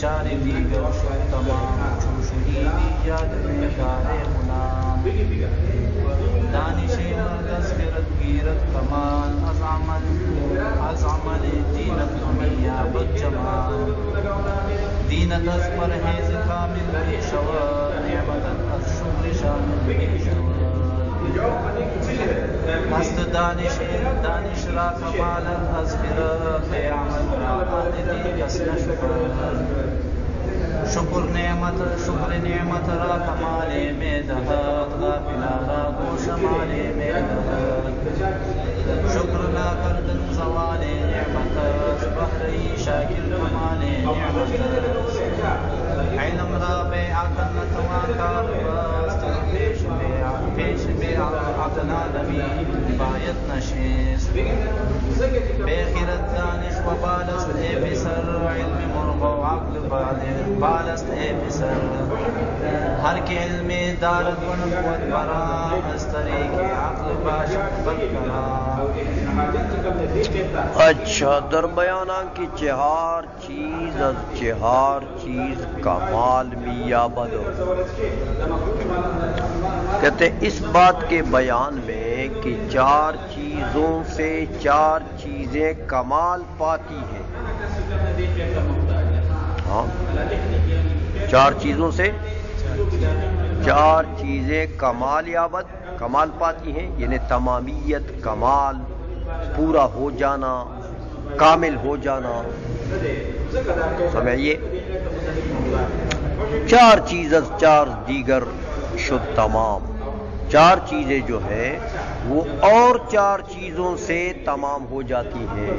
چار دیگر شد تمام چون شنیدی یاد بیدار غلام دانش مرد از خرد گیرد کمال از عمل دینت میابد جمال دینت از پرهیز کامل پیشور نعمتت از شکر شامل پیشور است دانش را کمالت از خرد عمل را عادتی کس نشکر شکر نعمت را کمال میں دہد غافلہ را گوشمال میں دہد شکر لا کردن زوال نعمت بحری شاکر کمال نعمت علم را بے عقل نتوان کار بست پیش بے عقل آدمی بایت نشست بے خیرت دانش و بالست اے پسر علم مرغ و عقل بالست اے پسر ہر کے علم دارت و نبوت برا از طریق عقل باشد بدکرا. اچھا در بیاناں کی چہار چیز از چہار چیز کمال میابد. کہتے اس بات کے بیان میں کہ چار چیزوں سے چار چیزیں کمال پاتی ہیں. ہاں چار چیزوں سے چار چیزیں کمال یابد کمال پاتی ہیں، یعنی تمامیت، کمال، پورا ہو جانا، کامل ہو جانا. سمجھئے چار چیز از چار دیگر شد تمام. چار چیزیں جو ہیں وہ اور چار چیزوں سے تمام ہو جاتی ہیں.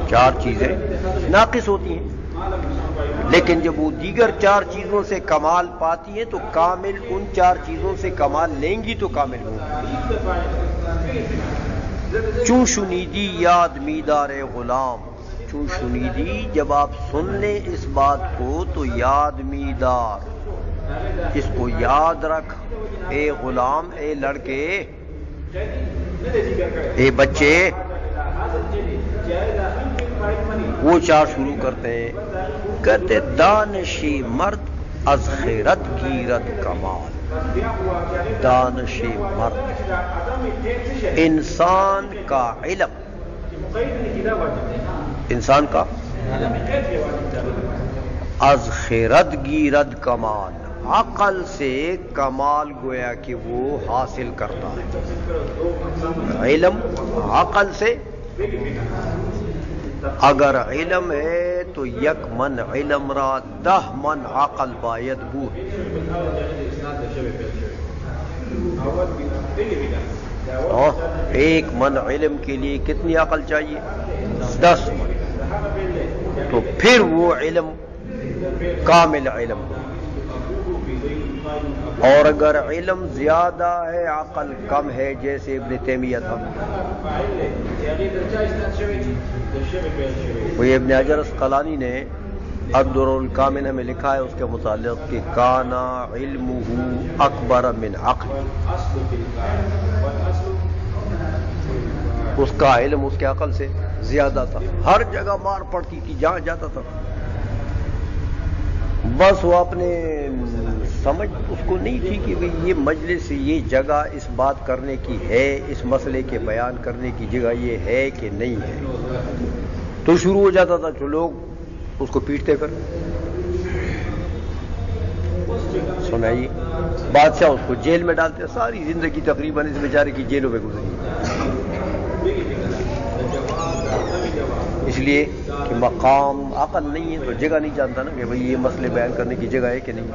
چار چیزیں ناقص ہوتی ہیں لیکن جب وہ دیگر چار چیزوں سے کمال پاتی ہیں تو کامل ان چار چیزوں سے کمال لیں گی تو کامل ہوں گی. چون شنیدی یاد میدار غلام. چون شنیدی جب آپ سن لیں اس بات کو تو یاد میدار، اس کو یاد رکھ. اے غلام، اے لڑکے، اے بچے. وہ چار شروع کرتے ہیں، کہتے دانشی مرد از خیرت گیرد کمال. دانشی مرد انسان کا علم، انسان کا از خیرت گیرد کمال، عقل سے کمال گویا کہ وہ حاصل کرتا ہے. علم عقل سے، اگر علم ہے تو یک من علم را 10 من عقل باید بود. ایک من علم کے لیے کتنی عقل چاہیے؟ 10 من. تو پھر وہ علم کامل علم. اور اگر علم زیادہ ہے عقل کم ہے، جیسے ابن تیمیہ تھا. وہ ابن حجر اسقلانی نے الدر الکامنہ میں لکھا ہے اس کے متعلق کہ کانا علمہ اکبر من عقل. اس کا علم اس کے عقل سے زیادہ تھا. ہر جگہ مار پڑتی تھی جہاں جاتا تھا. بس وہ اپنے سمجھ اس کو نہیں تھی کہ یہ مجلس، یہ جگہ اس بات کرنے کی ہے، اس مسئلے کے بیان کرنے کی جگہ یہ ہے کہ نہیں ہے. تو شروع ہو جاتا تھا جو لوگ اس کو پیٹتے پھر. سنائیے بادشاہ اس کو جیل میں ڈالتے. ساری زندگی تقریباً اس بیچارے کی جیلوں میں گزری، اس لیے کہ مقام عقل نہیں ہے تو جگہ نہیں جانتا نا کہ بھئی یہ مسئلے بیان کرنے کی جگہ ہے کہ نہیں.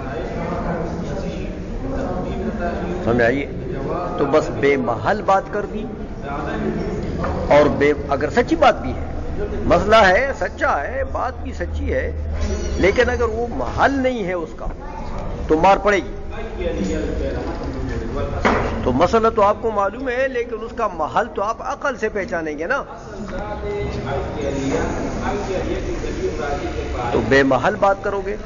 سمجھ آئیے. تو بس بے محل بات کر دی. اور اگر سچی بات بھی ہے، مسئلہ ہے سچا ہے، بات بھی سچی ہے، لیکن اگر وہ محل نہیں ہے اس کا تو مار پڑے گی. تو مسئلہ تو آپ کو معلوم ہے لیکن اس کا محل تو آپ عقل سے پہچانیں گے نا. تو بے محل بات کرو گے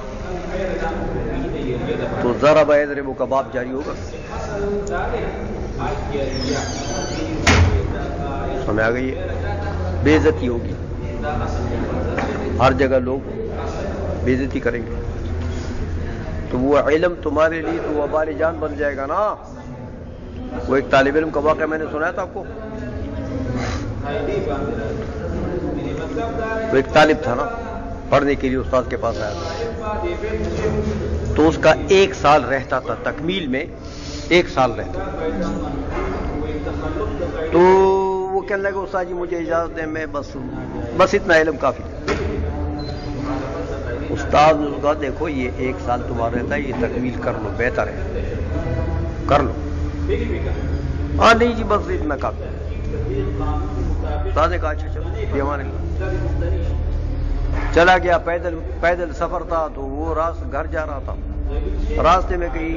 تو ذرا بضرب و کباب جاری ہوگا. سمجھ آ گئی ہے؟ بے عزتی ہوگی. ہر جگہ لوگ بے عزتی کریں گے، تو وہ علم تمہارے لیے تو وبال جان بن جائے گا نا۔ وہ ایک طالب علم کا واقعہ میں نے سنایا تھا آپ کو، تو ایک طالب تھا نا، پڑھنے کے لیے استاد کے پاس آیا تھا، تو اس کا 1 سال رہتا تھا، تکمیل میں 1 سال رہتا، تو وہ کہنے لگا استاد جی مجھے اجازت دیں، میں بس اتنا علم کافی ہے۔ استاد نے کہا دیکھو یہ 1 سال تمہارا رہتا ہے، یہ تکمیل کر لو، بہتر ہے، کر لو۔ ہاں نہیں جی بس اتنا کافی۔ استاد نے کہا اچھا چلو یہ ہمارے لیے۔ چلا گیا، پیدل سفر تھا، تو وہ گھر جا رہا تھا، راستے میں کہیں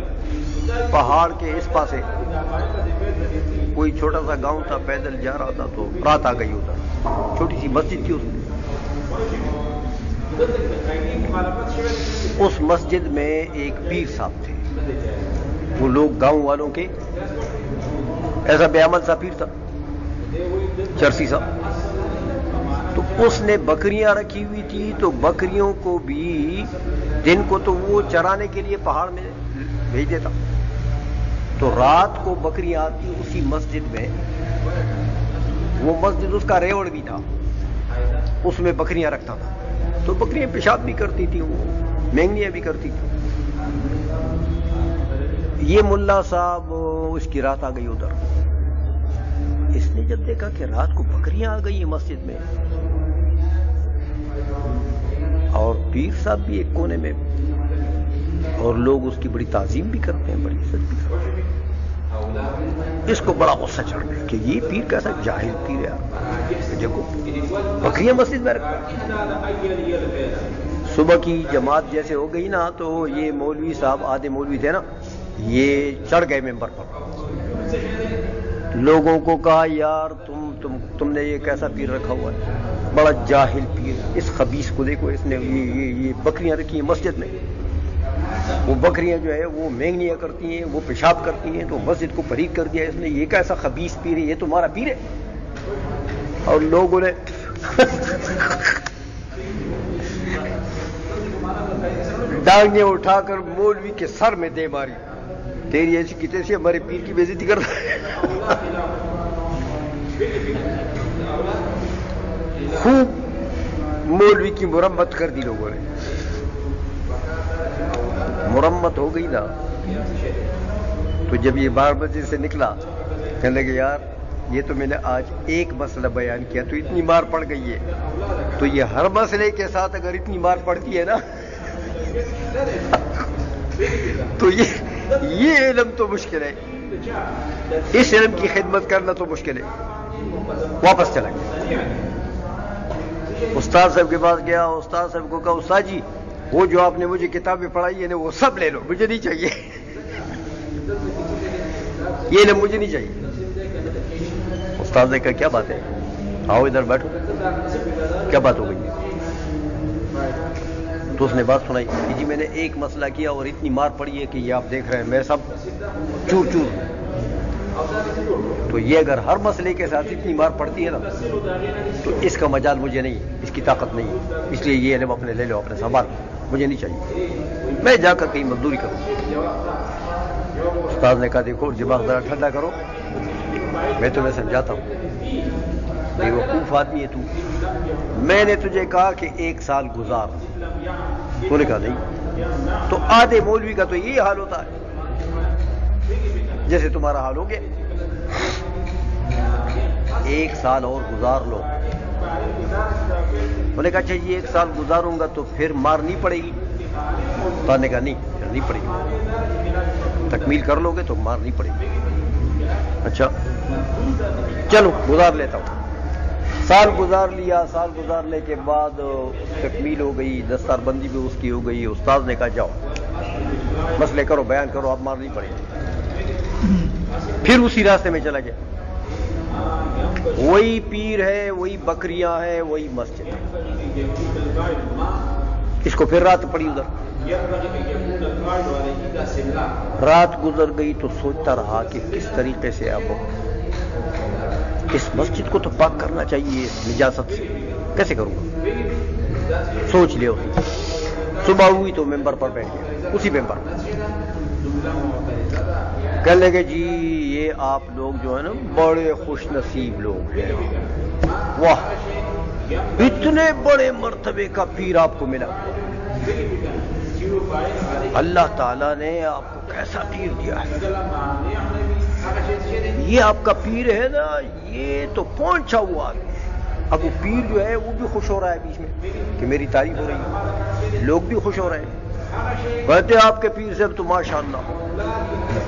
پہاڑ کے اس پاسے کوئی چھوٹا سا گاؤں تھا، پیدل جا رہا تھا تو رات آ گئی ادھر، چھوٹی سی مسجد تھی اس میں۔ اس مسجد میں ایک پیر صاحب تھے، وہ لوگ گاؤں والوں کے، ایسا بے عمل سا پیر تھا، چرسی صاحب۔ تو اس نے بکریاں رکھی ہوئی تھی، تو بکریوں کو بھی دن کو تو وہ چرانے کے لیے پہاڑ میں بھیج دیتا، تو رات کو بکریاں آتی اسی مسجد میں، وہ مسجد اس کا ریوڑ بھی تھا، اس میں بکریاں رکھتا تھا، تو بکریاں پیشاب بھی کرتی تھیں، وہ مینگنیاں بھی کرتی تھیں۔ یہ ملا صاحب اس کی رات آ گئی ادھر، اس نے جب دیکھا کہ رات کو بکریاں آ گئی ہیں مسجد میں، اور پیر صاحب بھی ایک کونے میں، اور لوگ اس کی بڑی تعظیم بھی کرتے ہیں، بڑی عزت بھی کرتے ہیں، اس کو بڑا غصہ چڑھ گیا کہ یہ پیر کیسا جاہل پیر ہے، دیکھو بکریاں مسجد میں رکھتا۔ صبح کی جماعت جیسے ہو گئی نا، تو یہ مولوی صاحب، آدھے مولوی تھے نا، یہ چڑھ گئے ممبر پر، لوگوں کو کہا یار تم نے یہ کیسا پیر رکھا ہوا ہے، بڑا جاہل پیر، اس خبیث کو دیکھو، اس نے یہ بکریاں رکھی ہیں مسجد میں، وہ بکریاں جو ہے وہ مینگنیاں کرتی ہیں، وہ پیشاب کرتی ہیں، تو مسجد کو پلید کر دیا اس نے، یہ کیسا خبیث پیر ہے، یہ تمہارا پیر ہے؟ اور لوگوں نے ڈانگیں اٹھا کر مولوی کے سر میں دے ماری، تیری ایسی کی تیسی ہمارے پیر کی بے عزتی کر رہا ہے۔ خوب مولوی کی مرمت کر دی لوگوں نے، مرمت ہو گئی نا، تو جب یہ 12 بجے سے نکلا، کہنے لگے یار یہ تو میں نے آج ایک مسئلہ بیان کیا تو اتنی مار پڑ گئی ہے، تو یہ ہر مسئلے کے ساتھ اگر اتنی مار پڑتی ہے نا تو یہ علم تو مشکل ہے، اس علم کی خدمت کرنا تو مشکل ہے۔ واپس چلا گیا، استاد صاحب کے پاس گیا، استاد صاحب کو کہا استاد جی وہ جو آپ نے مجھے کتابیں پڑھائی ہیں وہ سب لے لو، مجھے نہیں چاہیے، یہ علم مجھے نہیں چاہیے۔ استاد نے کہا کیا بات ہے، آؤ ادھر بیٹھو، کیا بات ہو گئی؟ تو اس نے بات سنائی کہ جی میں نے ایک مسئلہ کیا اور اتنی مار پڑی ہے کہ یہ آپ دیکھ رہے ہیں میں سب چور چور، تو یہ اگر ہر مسئلے کے ساتھ اتنی مار پڑتی ہے نا تو اس کا مجال مجھے نہیں، اس کی طاقت نہیں، اس لیے یہ علم اپنے لے لو، اپنے سنبھال، مجھے نہیں چاہیے، میں جا کر کہیں مزدوری کروں۔ استاد نے کہا دیکھو دماغ ذرا ٹھنڈا کرو، میں تمہیں سمجھاتا ہوں، بیوقوف آدمی ہے تو، میں نے تجھے کہا کہ 1 سال گزار، تو نے کہا نہیں، تو آدھے مولوی کا تو یہی حال ہوتا ہے جیسے تمہارا حال ہو گیا، 1 سال اور گزار لو۔ انہوں نے کہا اچھا یہ 1 سال گزاروں گا تو پھر مار نہیں پڑے گی؟ تو نے کہا نہیں پھر نہیں پڑے گی، تکمیل کر لو گے تو مار نہیں پڑے گی۔ اچھا چلو گزار لیتا ہوں، سال گزار لیا، سال گزارنے کے بعد تکمیل ہو گئی، دستار بندی بھی اس کی ہو گئی، استاد نے کہا جاؤ مسئلے کرو، بیان کرو، اب مار نہیں پڑے گی۔ پھر اسی راستے میں چلا گیا، وہی پیر ہے، وہی بکریاں ہیں، وہی مسجد ہے، اس کو پھر رات پڑی ادھر، رات گزر گئی تو سوچتا رہا کہ کس طریقے سے اب اس مسجد کو تو پاک کرنا چاہیے اس نجاست سے، کیسے کروں گا؟ سوچ لیا اس نے. صبح ہوئی تو ممبر پر بیٹھ گیا, اسی ممبر پر کہنے لگے جی یہ آپ لوگ جو ہے نا بڑے خوش نصیب لوگ ہیں, واہ اتنے بڑے مرتبے کا پیر آپ کو ملا, اللہ تعالیٰ نے آپ کو کیسا پیر دیا ہے. یہ آپ کا پیر ہے نا, یہ تو پہنچا ہوا ہے. اب وہ پیر جو ہے وہ بھی خوش ہو رہا ہے بیچ میں کہ میری تعریف ہو رہی ہے, لوگ بھی خوش ہو رہے ہیں. کہتے آپ کے پیر صاحب تو ماشاءاللہ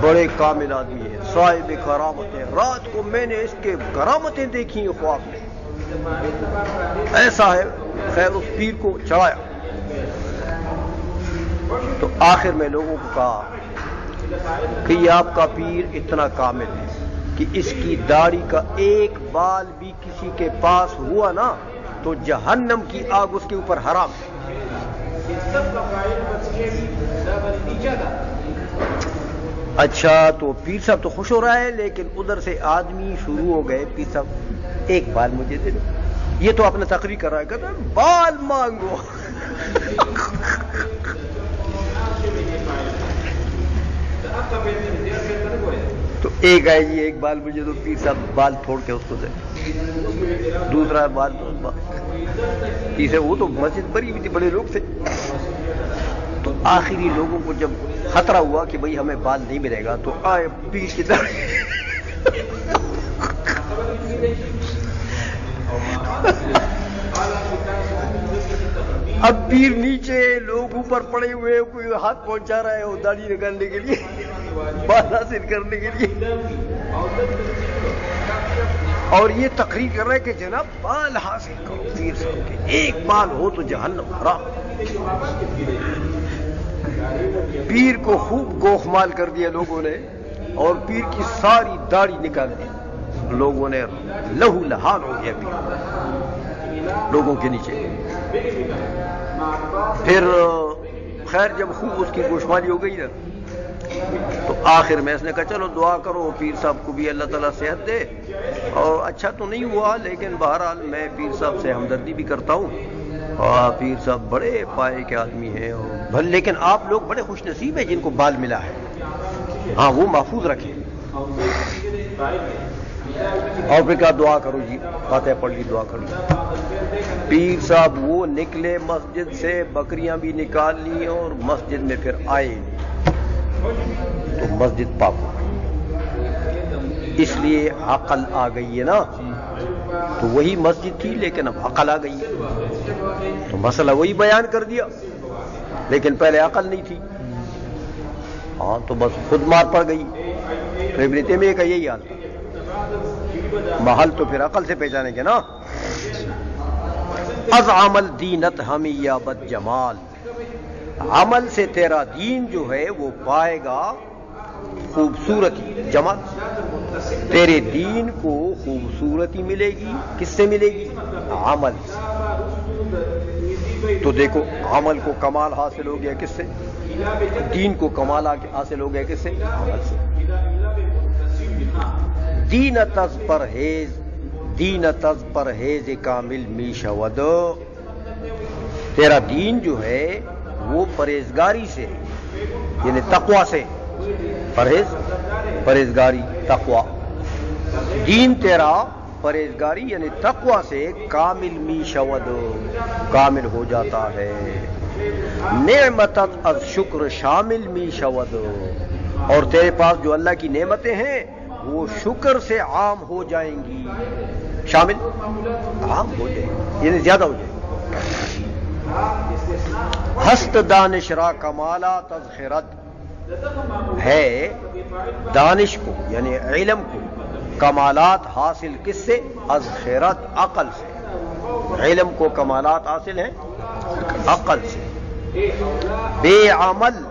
بڑے کامل آدمی ہیں, صاحب کرامتیں, رات کو میں نے اس کے کرامتیں دیکھی ہیں خواب میں, ایسا ہے. خیر اس پیر کو چڑھایا تو آخر میں لوگوں کو کہا کہ یہ آپ کا پیر اتنا کامل ہے کہ اس کی داڑھی کا ایک بال بھی کسی کے پاس ہوا نا تو جہنم کی آگ اس کے اوپر حرام ہے. اچھا تو پیر صاحب تو خوش ہو رہا ہے, لیکن ادھر سے آدمی شروع ہو گئے, پیر صاحب ایک بال مجھے دے دو. یہ تو اپنا تقریر کر رہا ہے, کہتا ہے بال مانگو. تو ایک آئے جی ایک بال مجھے تو پیر صاحب بال پھوڑ کے اس کو دے, دوسرا بال تیسرا, وہ تو مسجد بھری ہوئی تھی, بڑے لوگ تھے. تو آخری لوگوں کو جب خطرہ ہوا کہ بھئی ہمیں بال نہیں ملے گا تو آئے پیر کی طرح. اب پیر نیچے, لوگ اوپر پڑے ہوئے, کوئی ہاتھ پہنچا رہا ہے وہ داڑھی نکالنے کے لیے, بال حاصل کرنے کے لیے, اور یہ تقریر کر رہا ہے کہ جناب بال حاصل کرو پیر صاحب کے, ایک بال ہو تو جہنم حرام. پیر کو خوب گوخ مال کر دیا لوگوں نے, اور پیر کی ساری داڑھی نکال دی. لوگوں نے لہو لہان ہو گیا پیر لوگوں کے نیچے. پھر خیر جب خوب اس کی گوشمالی ہو گئی نا تو آخر میں اس نے کہا چلو دعا کرو پیر صاحب کو بھی اللہ تعالیٰ صحت دے. اور اچھا تو نہیں ہوا, لیکن بہرحال میں پیر صاحب سے ہمدردی بھی کرتا ہوں, اور پیر صاحب بڑے پائے کے آدمی ہیں, اور لیکن آپ لوگ بڑے خوش نصیب ہیں جن کو بال ملا ہے, ہاں وہ محفوظ رکھیں. اور پھر کیا دعا کرو جی, فاتحہ پڑھ لی, دعا کر لی. پیر صاحب وہ نکلے مسجد سے, بکریاں بھی نکال لی اور مسجد میں پھر آئے تو مسجد پاک ہو گئی. اس لیے عقل آ گئی ہے نا, تو وہی مسجد تھی لیکن اب عقل آ گئی ہے, تو مسئلہ وہی بیان کر دیا, لیکن پہلے عقل نہیں تھی. ہاں تو بس خود مار پڑ گئی. تو ابن تیمیہ کا یہی حال تھا, محل تو پھر عقل سے پہچانے گے نا. از عمل دینت ہمیہ بد جمال, عمل سے تیرا دین جو ہے وہ پائے گا خوبصورتی, جمال. تیرے دین کو خوبصورتی ملے گی, کس سے ملے گی؟ عمل سے. تو دیکھو عمل کو کمال حاصل ہو گیا کس سے؟ دین کو کمال حاصل ہو گیا کس سے؟ عمل سے. دینت از پرہیز, دینت از پرہیز کامل می شود. تیرا دین جو ہے وہ پرہیزگاری سے, یعنی تقوی سے. پرہیز, پرہیزگاری, تقوی. دین تیرا پرہیزگاری یعنی تقوی سے کامل می شود, کامل ہو جاتا ہے. نعمت از شکر شامل می شود, اور تیرے پاس جو اللہ کی نعمتیں ہیں وہ شکر سے عام ہو جائیں گی. شامل عام ہو جائیں گی یعنی زیادہ ہو جائیں گی. ہست دانش را کمالات از خرد, ہے دانش کو یعنی علم کو کمالات حاصل کس سے؟ از خرد, عقل سے. علم کو کمالات حاصل ہیں عقل سے. بے عمل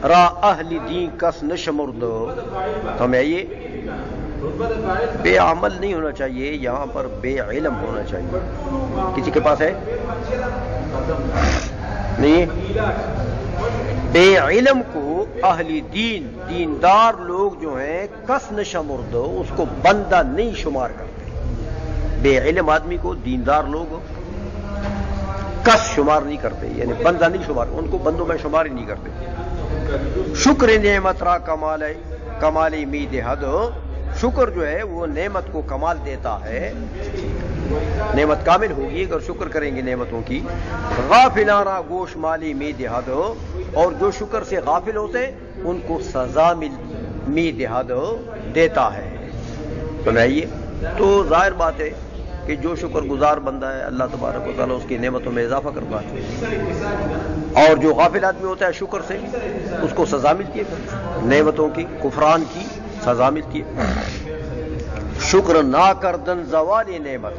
را اہل دین کس نشمرد. ہمیں یہ بے عمل نہیں ہونا چاہیے, یہاں پر بے علم ہونا چاہیے. کسی کے پاس ہے نہیں؟ بے علم کو اہل دین, دیندار لوگ جو ہیں کس نشمرد, اس کو بندہ نہیں شمار کرتے. بے علم آدمی کو دیندار لوگ کس شمار نہیں کرتے، یعنی بندہ نہیں شمار، ان کو بندوں میں شمار ہی نہیں کرتے۔ شکر نعمت را کمال امید حد، شکر جو ہے وہ نعمت کو کمال دیتا ہے، نعمت کامل ہوگی اگر شکر کریں گے نعمتوں کی۔ غافلان را گوش مالی امید حد، اور جو شکر سے غافل ہوتے ان کو سزا امید حد دیتا ہے۔ سنائیے، تو ظاہر بات ہے کہ جو شکر گزار بندہ ہے اللہ تبارک و تعالیٰ اس کی نعمتوں میں اضافہ کرتا ہے، اور جو غافل آدمی ہوتا ہے شکر سے اس کو سزا ملتی ہے، نعمتوں کی کفران کی سزا ملتی ہے۔ شکر نہ کردن زوال نعمت،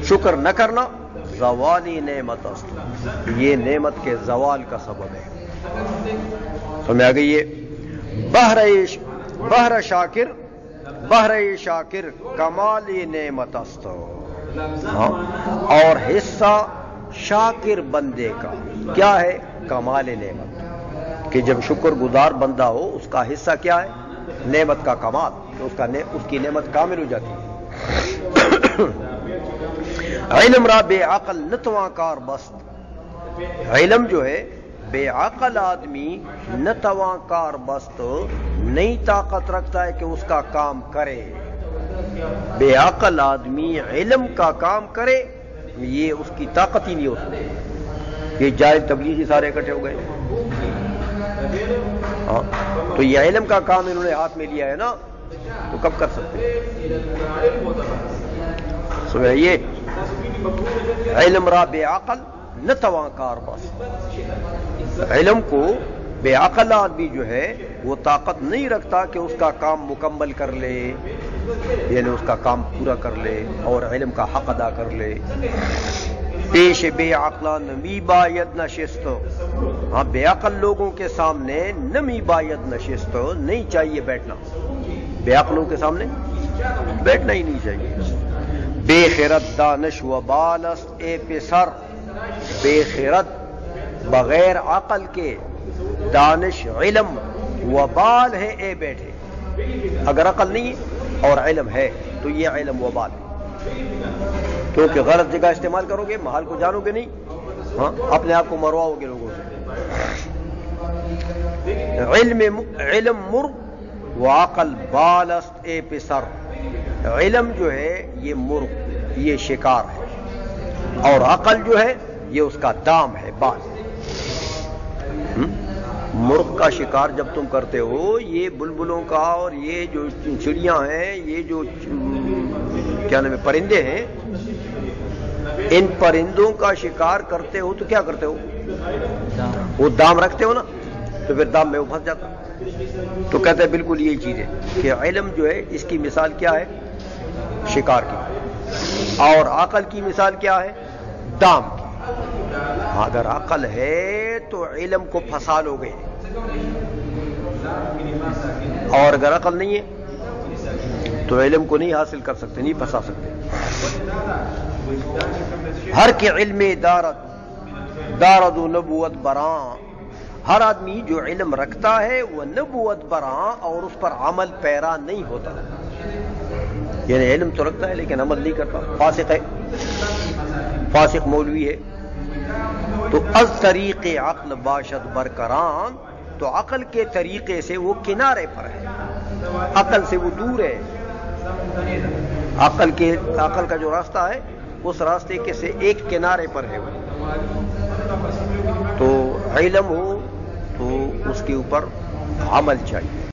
شکر نہ کرنا زوال نعمت است، یہ نعمت کے زوال کا سبب ہے۔ سمجھ آ گئی ہے؟ بہر شاکر کمال نعمت است، ہاں، اور حصہ شاکر بندے کا کیا ہے؟ کمال نعمت، کہ جب شکر گزار بندہ ہو اس کا حصہ کیا ہے؟ نعمت کا کمال، کہ اس کی نعمت کامل ہو جاتی ہے۔ علم را بے عقل نتواں کار بست، علم جو ہے بے عقل آدمی نتواں کار بست، نہیں طاقت رکھتا ہے کہ اس کا کام کرے۔ بے عقل آدمی علم کا کام کرے یہ اس کی طاقت ہی نہیں ہو سکتی۔ یہ جاہل تبلیغی سارے اکٹھے ہو گئے، ہاں، تو یہ علم کا کام انہوں نے ہاتھ میں لیا ہے نا، تو کب کر سکتے؟ سمجھئے؟ علم را بے عقل نتواں کار بس، علم کو بے عقل آدمی جو ہے وہ طاقت نہیں رکھتا کہ اس کا کام مکمل کر لے، یعنی اس کا کام پورا کر لے اور علم کا حق ادا کر لے۔ پیش بے عقلان نمی باید نشست، ہاں، بے عقل لوگوں کے سامنے نمی باید نشست، نہیں چاہیے بیٹھنا، بے عقلوں کے سامنے بیٹھنا ہی نہیں چاہیے۔ بے خیرت دانش و بالست اے پسر، بے خیرت بغیر عقل کے دانش علم و بال ہے اے بیٹھے، اگر عقل نہیں ہے اور علم ہے تو یہ علم و بال ہے، کیونکہ غلط جگہ استعمال کرو گے، محال کو جانو گے نہیں، ہاں، اپنے آپ کو مرواؤ گے لوگوں سے۔ علم مر و عقل بالست اے پسر، علم جو ہے یہ مرغ، یہ شکار ہے، اور عقل جو ہے یہ اس کا دام ہے، بال۔ مرغ کا شکار جب تم کرتے ہو، یہ بلبلوں کا اور یہ جو چڑیاں ہیں، یہ جو کیا نام ہے پرندے ہیں، ان پرندوں کا شکار کرتے ہو تو کیا کرتے ہو؟ وہ دام رکھتے ہو نا، تو پھر دام میں وہ پھنس جاتا۔ تو کہتے ہیں بالکل یہی چیز ہے کہ علم جو ہے اس کی مثال کیا ہے؟ شکار کی، اور عقل کی مثال کیا ہے؟ دام کی۔ اگر عقل ہے تو علم کو پھنسا لو گے، اور اگر عقل نہیں ہے تو علم کو نہیں حاصل کر سکتے، نہیں پھنسا سکتے۔ ہر کے علم دارد و نبوت براں، ہر آدمی جو علم رکھتا ہے وہ نبوت براں اور اس پر عمل پیرا نہیں ہوتا، یعنی علم تو رکھتا ہے لیکن عمل نہیں کرتا، فاسق ہے، فاسق مولوی ہے۔ تو از طریق عقل باشد برقران، تو عقل کے طریقے سے وہ کنارے پر ہے، عقل سے وہ دور ہے، عقل کا جو راستہ ہے اس راستے کے سے ایک کنارے پر ہے وہ۔ تو علم ہو تو اس کے اوپر عمل چاہیے۔